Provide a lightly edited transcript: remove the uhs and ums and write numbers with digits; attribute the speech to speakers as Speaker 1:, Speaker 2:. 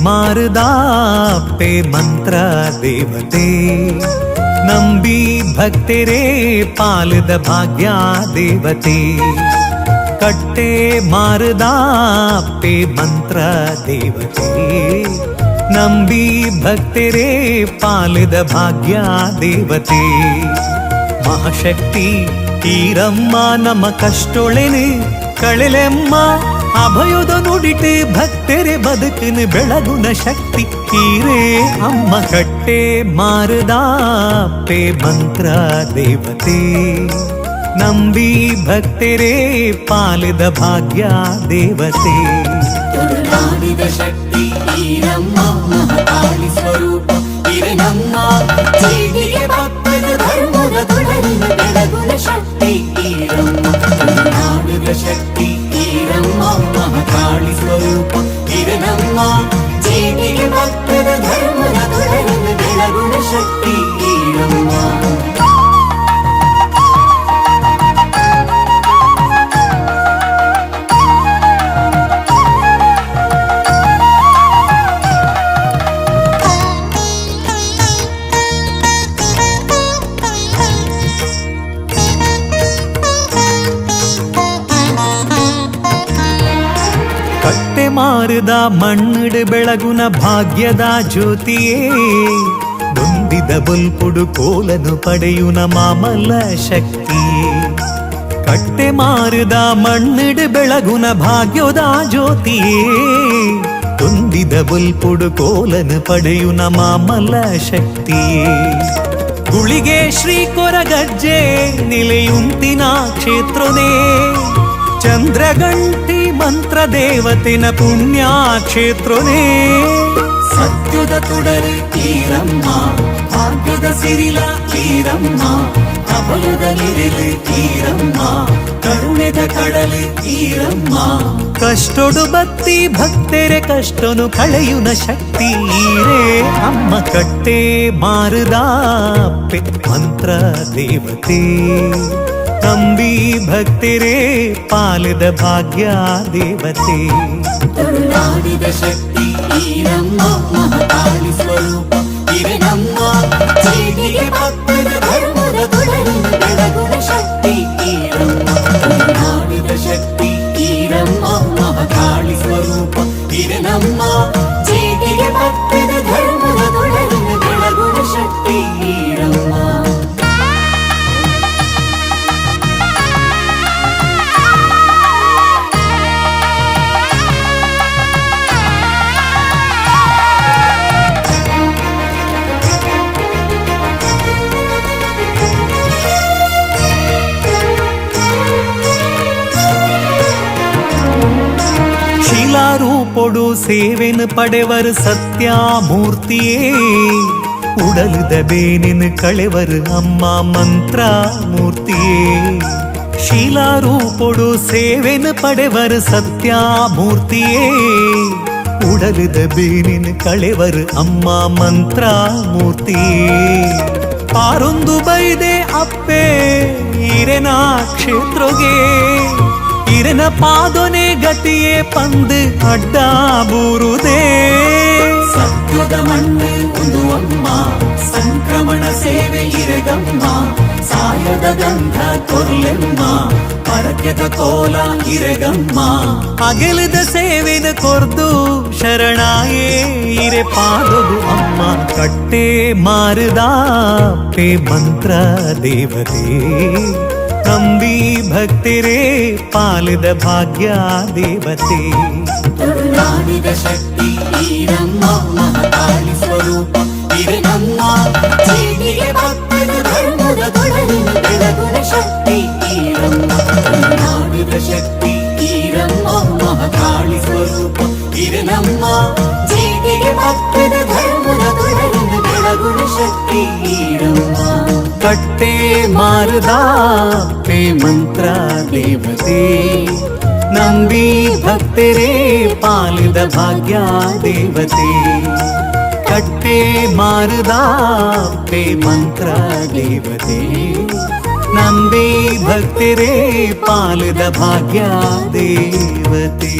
Speaker 1: ಮಾರುದಾಪ್ಪೆ ಮಂತ್ರ ದೇವತೆ ನಂಬಿ ಭಕ್ತರೇ ಪಾಲದ ಭಾಗ್ಯ ದೇವತೆ ಕಟ್ಟೆ ಮಾರುದಾಪ್ಪೆ ಮಂತ್ರ ದೇವತೆ ನಂಬಿ ಭಕ್ತರೇ ಪಾಲದ ಭಾಗ್ಯ ದೇವತೆ ಮಹಾಶಕ್ತಿ ಈರಮ್ಮ ನಮ್ಮ ಕಷ್ಟೊಳೆನೆ ಕಳೆಲೆಮ್ಮ ಅಭಯದ ನುಡಿಟೆ ಭಕ್ತರೆ ಬದುಕಿನ ಬೆಳಗುನ ಶಕ್ತಿ ಈರೇ ಅಮ್ಮ ಕಟ್ಟೆ ಮಾರುದಾಪ್ಪೆ ಮಂತ್ರ ದೇವತೆ ನಂಬಿ ಭಕ್ತರೇ ಪಾಲದ ಭಾಗ್ಯ ದೇವತೆ
Speaker 2: ತುಳುನಾಡಿದ ಶಕ್ತಿ ಈರಮ್ಮ ಮಹಾಕಾಳಿ ಸ್ವರೂಪ ಇರೆನಮ್ಮ ಜೀವಿಗೆ ಭಕ್ತದ ಧರ್ಮದ ತೊಡಲಿನ ಬೆಳಗುನ ಶಕ್ತಿ ಈರಮ್ಮ ತುಳುನಾಡಿದ ಶಕ್ತಿ ಈರಮ್ಮ ಮಹಾಕಾಳಿ ಸ್ವರೂಪ ಇರೆನಮ್ಮ ಜೀವಿಗೆ ಭಕ್ತದ ಧರ್ಮದ ತೊಡಲಿನ ಬೆಳಗುನ ಶಕ್ತಿ ಈರಮ್ಮ
Speaker 1: ಕಟ್ಟೆ ಮಾರುದ ಮಣ್ಣಿಡು ಬೆಳಗುನ ಭಾಗ್ಯದ ಜ್ಯೋತಿಯೇ ದೊಂದಿದ ಬಲ್ಪುಡು ಕೋಲನು ಪಡೆಯುನ ಮಾಮಲ್ಲ ಶಕ್ತಿಯೇ ಕಟ್ಟೆ ಮಾರುದ ಮಣ್ಣಿಡು ಬೆಳಗುನ ಭಾಗ್ಯದ ಜ್ಯೋತಿಯೇ ದೊಂದಿದ ಬಲ್ಪುಡು ಕೋಲನು ಪಡೆಯುನ ಮಾಮಲ್ಲ ಶಕ್ತಿಯೇ ಗುಳಿಗೆ ಶ್ರೀ ಕೊರಗಜ್ಜೆ ನಿಲೆಯುಂತಿನ ಕ್ಷೇತ್ರನೇ ಚಂದ್ರಗಂಟಿ ಮಂತ್ರ ದೇವತಿನ ಪುಣ್ಯ ಕ್ಷೇತ್ರನೇ
Speaker 2: ಸತ್ಯದ ತುಡರೆ ಈರಮ್ಮ ಭಾಗ್ಯದ ಸಿರಿಲ ಈರಮ್ಮ ಅಭಯದ ನಿರಿಲೆ ಈರಮ್ಮ ಕರುಣೆದ ಕಡಲೆ ಈರಮ್ಮ
Speaker 1: ಕಷ್ಟೊಡು ಭಕ್ತಿ ಭಕ್ತರೆ ಕಷ್ಟನು ಕಳೆಯುನ ಶಕ್ತಿ ಈರೇ ಅಮ್ಮ ಕಟ್ಟೆ ಮಾರುದಾಪ್ಪೆ ಮಂತ್ರ ದೇವತೆ ನಂಬಿ ಭಕ್ತರೇ ಪಾಲದ ಭಾಗ್ಯ ದೇವತೆ
Speaker 2: ತುಳುನಾಡಿದ ಶಕ್ತಿ ಈರಮ್ಮ ಮಹಾಕಾಳಿ ಸ್ವರೂಪ ಇರೆನಮ್ಮ ಜೀವಿಗೆ ಭಕ್ತದ ಧರ್ಮದ ತೊಡಲಿನ ಬೆಳಗುನ ಶಕ್ತಿ ಈರಮ್ಮ ತುಳುನಾಡಿದ ಶಕ್ತಿ ಈರಮ್ಮ ಮಹಾಕಾಳಿ ಸ್ವರೂಪ ಇರೆನಮ್ಮ ಜೀವಿಗೆ ಭಕ್ತದ ಧರ್ಮದ ತೊಡಲಿನ ಬೆಳಗುನ ಶಕ್ತಿ ಈರಮ್ಮ
Speaker 1: ಶಿಲಾರೂಪೊಡು ಸೇವೆನು ಪಡೆವರು ಸತ್ಯಮೂರ್ತಿಯೇ ಉಡಲದ ಬೇನಿನ ಕಳೆವರು ಅಮ್ಮ ಮಂತ್ರ ಮೂರ್ತಿಯೇ ಶಿಲಾರೂಪೊಡು ಸೇವೆನು ಪಡೆವರು ಸತ್ಯಮೂರ್ತಿಯೇ ಉಡಲದ ಬೇನಿನ ಕಳೆವರು ಅಮ್ಮ ಮಂತ್ರ ಮೂರ್ತಿಯೇ ಪಾರೊಂದು ಬೈದೆ ಅಪ್ಪೆ ಇರೆನ ಕ್ಷೇತ್ರಗೆ ಇರನ ಪಾದನೆ ಗತಿಯೇ ಪಂದು ಅಡ್ಡ ಬೂರುದೇ
Speaker 2: ಸತ್ಯದ ಮಣ್ಣು ಒಂದು ಅಮ್ಮ ಸಂಕ್ರಮಣ ಸೇವೆ ಇರೆಗಮ್ಮ ಸಾಯದ ಗಂಧ ಕೊರ್ಲೆಮ್ಮ ಪರಕ್ಯದ ಕೋಲ ಇರೆಗಮ್ಮ
Speaker 1: ಅಗೆಲದ ಸೇವೆನ ಕೊರ್ದು ಶರಣಾಯೇ ಇರೆ ಪಾದದು ಅಮ್ಮ ಕಟ್ಟೆ ಮಾರುದಾಪ್ಪೆ ಮಂತ್ರ ದೇವತೆ ನಂಬಿ ಭಕ್ತರೇ ಪಾಲದ ಭಾಗ್ಯ ದೇವತೆ
Speaker 2: ತುಳುನಾಡಿದ ಶಕ್ತಿ ಈರಮ್ಮ ಮಹಾಕಾಳಿ ಸ್ವರೂಪ ಇರೆನಮ್ಮ ಜೀವಿಗೆ ಭಕ್ತದ ಧರ್ಮದ ತೊಡಲಿನ ಬೆಳಗುನ ಶಕ್ತಿ ಈರಮ್ಮ ತುಳುನಾಡಿದ ಶಕ್ತಿ ಈರಮ್ಮ ಮಹಾಕಾಳಿ ಸ್ವರೂಪ ಇರೆನಮ್ಮ ಜೀವಿಗೆ ಭಕ್ತದ ಧರ್ಮದ ತೊಡಲಿನ ಬೆಳಗುನ ಶಕ್ತಿ ಈರಮ್ಮ
Speaker 1: ಕಟ್ಟೆ ಮಾರುದಾಪ್ಪೆ ಮಂತ್ರ ದೇವತೆ ನಂಬಿ ಭಕ್ತರೇ ಪಾಲದ ಭಾಗ್ಯ ದೇವತೆ ಕಟ್ಟೆ ಮಾರುದಾಪ್ಪೆ ಮಂತ್ರ ದೇವತೆ ನಂಬಿ ಭಕ್ತರೇ ಪಾಲದ ಭಾಗ್ಯ ದೇವತೆ।